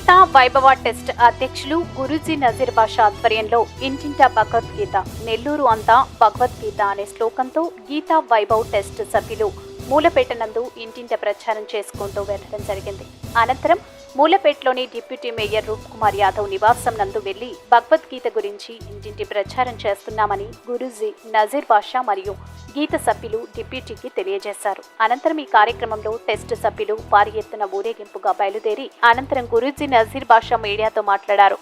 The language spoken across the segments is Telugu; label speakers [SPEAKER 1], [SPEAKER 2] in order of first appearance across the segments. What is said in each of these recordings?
[SPEAKER 1] గీతా వైభవ టెస్ట్ అధ్యక్షులు గురూజీ నజీర్ బాషా ఆధ్వర్యంలో ఇంటింటా భగవద్గీత, నెల్లూరు అంతా భగవద్గీత అనే శ్లోకంతో గీతా వైభవ్ టెస్ట్ సభ్యులు మూలపేట నందు ఇంటింట ప్రచారం చేసుకుంటూ వెళ్లడం జరిగింది. అనంతరం మూలపేటలోని డిప్యూటీ మేయర్ రూప్ కుమార్ యాదవ్ నివాసం నందు వెళ్లి భగవద్గీత గురించి ఇంటింటి ప్రచారం చేస్తున్నామని గురూజీ నజీర్ బాషా మరియు గీత సభ్యులు డిప్యూటీకి తెలియజేశారు. అనంతరం ఈ కార్యక్రమంలో టెస్ట్ సభ్యులు భారీ ఎత్తున ఊరేగింపుగా బయలుదేరి అనంతరం గురూజీ నజీర్ బాషా మీడియాతో మాట్లాడారు.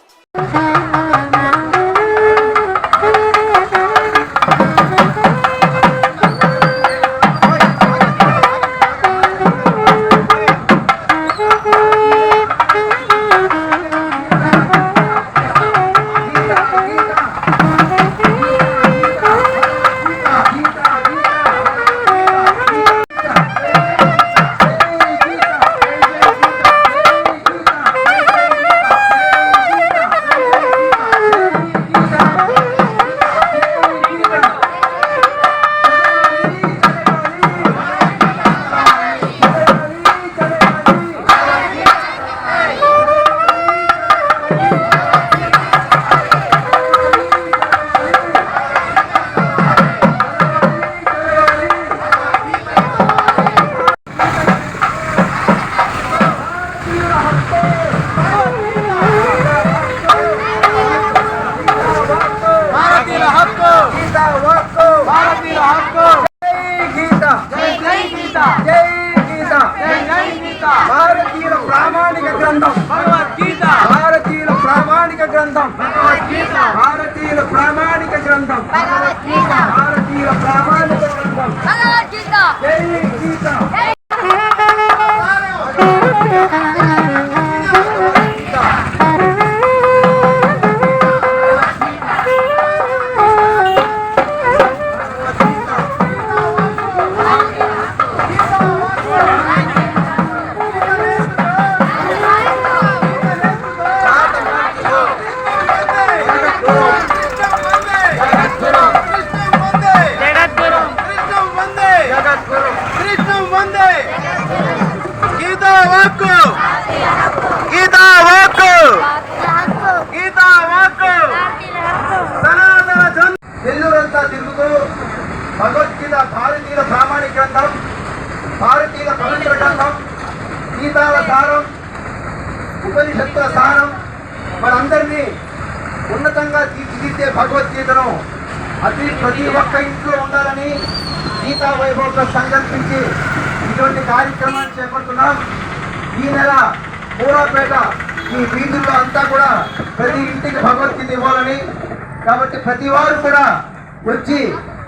[SPEAKER 2] భారతీయుల ప్రామాణిక గ్రంథం భగవద్గీత, భారతీయుల ప్రామాణిక గ్రంథం భగవద్గీత, భారతీయుల ప్రామాణిక గ్రంథం భగవద్గీత, భారతీయుల ప్రామాణిక గ్రంథం భగవద్గీత. జై గీత. నెల్లూరంతా తిరుగుతూ భగవద్గీత భారతీయుల ప్రామాణిక గ్రంథం, భారతీయుల పవిత్ర గ్రంథం, గీతాల సారం, ఉపనిషత్తుల సారం, మనందరినీ ఉన్నతంగా తీర్చిదిద్దే భగవద్గీతను ప్రతి ఒక్క ఇంట్లో ఉండాలని గీతా వైభవంతో సంకల్పించి ఇటువంటి కార్యక్రమాన్ని చేపడుతున్నాం. ఈ నెల మూలాపేట ఈ వీధుల్లో అంతా కూడా ప్రతి ఇంటికి భగవద్గీత ఇవ్వాలని, కాబట్టి ప్రతి వారు కూడా వచ్చి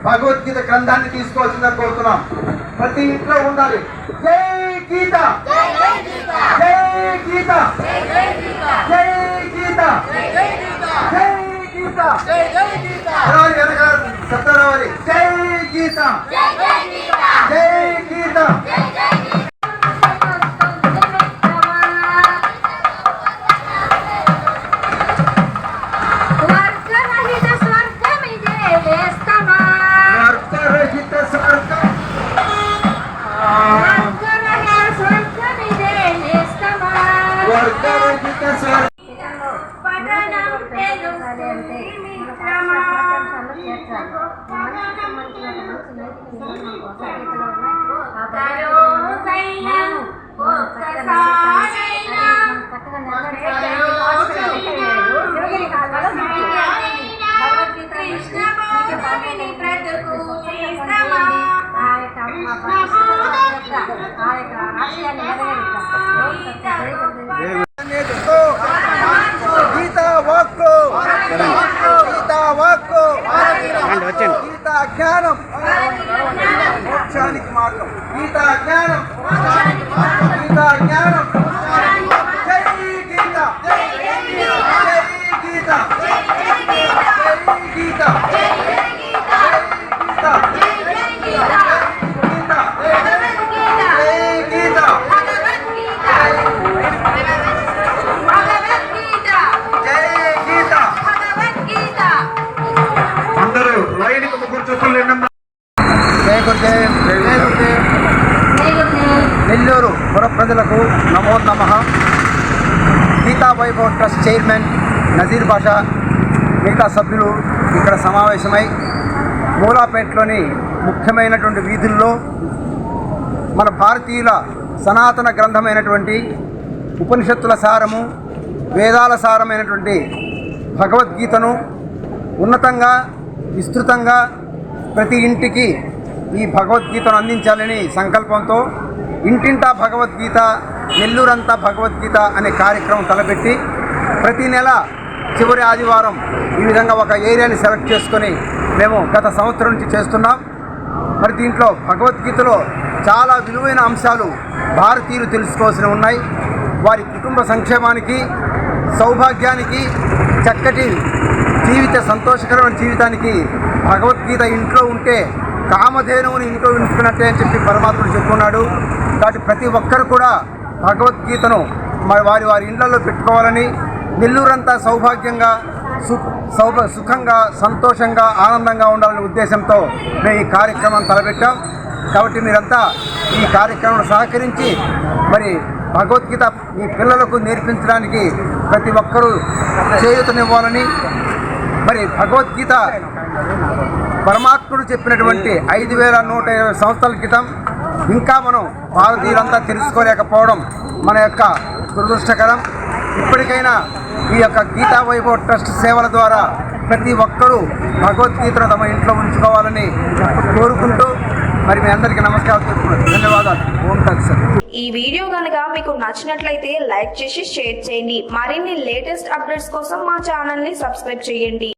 [SPEAKER 2] భగవద్గీత గ్రంథాన్ని తీసుకోవాల్సిందని కోరుతున్నాం. ప్రతి ఇంట్లో ఉండాలి. జై గీత, జై గీత, జై గీత, జై గీత, సత్యరావాలి. జై గీత, జై గీత. గీతా వాక్కు, గీతా వాక్కు, గీతా జ్ఞానం మోక్షానికి మార్గం. గీతా జ్ఞానం, గీతా జ్ఞానం. జై గీత, జై గీత, జై గీత, జై నెల్లూరు పుర ప్రజలకు నమో నమః. గీతా వైభవ్ ట్రస్ట్ చైర్మన్ నజీర్ బాషా మిగతా సభ్యులు ఇక్కడ సమావేశమై మూలాపేటలోని ముఖ్యమైనటువంటి వీధుల్లో మన భారతీయుల సనాతన గ్రంథమైనటువంటి ఉపనిషత్తుల సారము, వేదాల సారమైనటువంటి భగవద్గీతను ఉన్నతంగా విస్తృతంగా ప్రతి ఇంటికి ఈ భగవద్గీతను అందించాలని సంకల్పంతో ఇంటింటా భగవద్గీత, నెల్లూరంతా భగవద్గీత అనే కార్యక్రమం తలపెట్టి ప్రతి నెల చివరి ఆదివారం ఈ విధంగా ఒక ఏరియాని సెలెక్ట్ చేసుకొని మేము గత సంవత్సరం నుంచి చేస్తున్నాం. మరి దీంట్లో భగవద్గీతలో చాలా విలువైన అంశాలు భారతీయులు తెలుసుకోవాల్సినవి ఉన్నాయి. వారి కుటుంబ సంక్షేమానికి, సౌభాగ్యానికి, చక్కటి సంతోషకరమైన జీవితానికి భగవద్గీత ఇంట్లో ఉంటే కామధేనువుని ఇంట్లో ఉంచుకున్నట్టే అని చెప్పి పరమాత్ముడు చెప్పుకున్నాడు. కాబట్టి ప్రతి ఒక్కరు కూడా భగవద్గీతను వారి వారి ఇళ్లలో పెట్టుకోవాలని, నెల్లూరంతా సౌభాగ్యంగా సుఖంగా సంతోషంగా ఆనందంగా ఉండాలనే ఉద్దేశంతో మేము ఈ కార్యక్రమం తలపెట్టాం. కాబట్టి మీరంతా ఈ కార్యక్రమం సహకరించి మరి భగవద్గీత మీ పిల్లలకు నేర్పించడానికి ప్రతి ఒక్కరూ చేయూతనివ్వాలని, మరి భగవద్గీత పరమాత్ముడు చెప్పినటువంటి 5120 సంవత్సరాల క్రితం ఇంకా మనం భారతీయులంతా తెలుసుకోలేకపోవడం మన యొక్క దురదృష్టకరం. ఇప్పటికైనా ఈ యొక్క గీతా వైభవ్ ట్రస్ట్ సేవల ద్వారా ప్రతి ఒక్కరూ భగవద్గీతను తమ ఇంట్లో ఉంచుకోవాలని కోరుకుంటూ మరి మీ అందరికీ నమస్కారం చెప్తున్నాను. ధన్యవాదాలు. ఓం తత్సత్.
[SPEAKER 3] ఈ వీడియో కనుక మీకు నచ్చినట్లయితే లైక్ చేసి షేర్ చేయండి. మరిన్ని లేటెస్ట్ అప్డేట్స్ కోసం మా ఛానల్ ని సబ్స్క్రైబ్ చేయండి.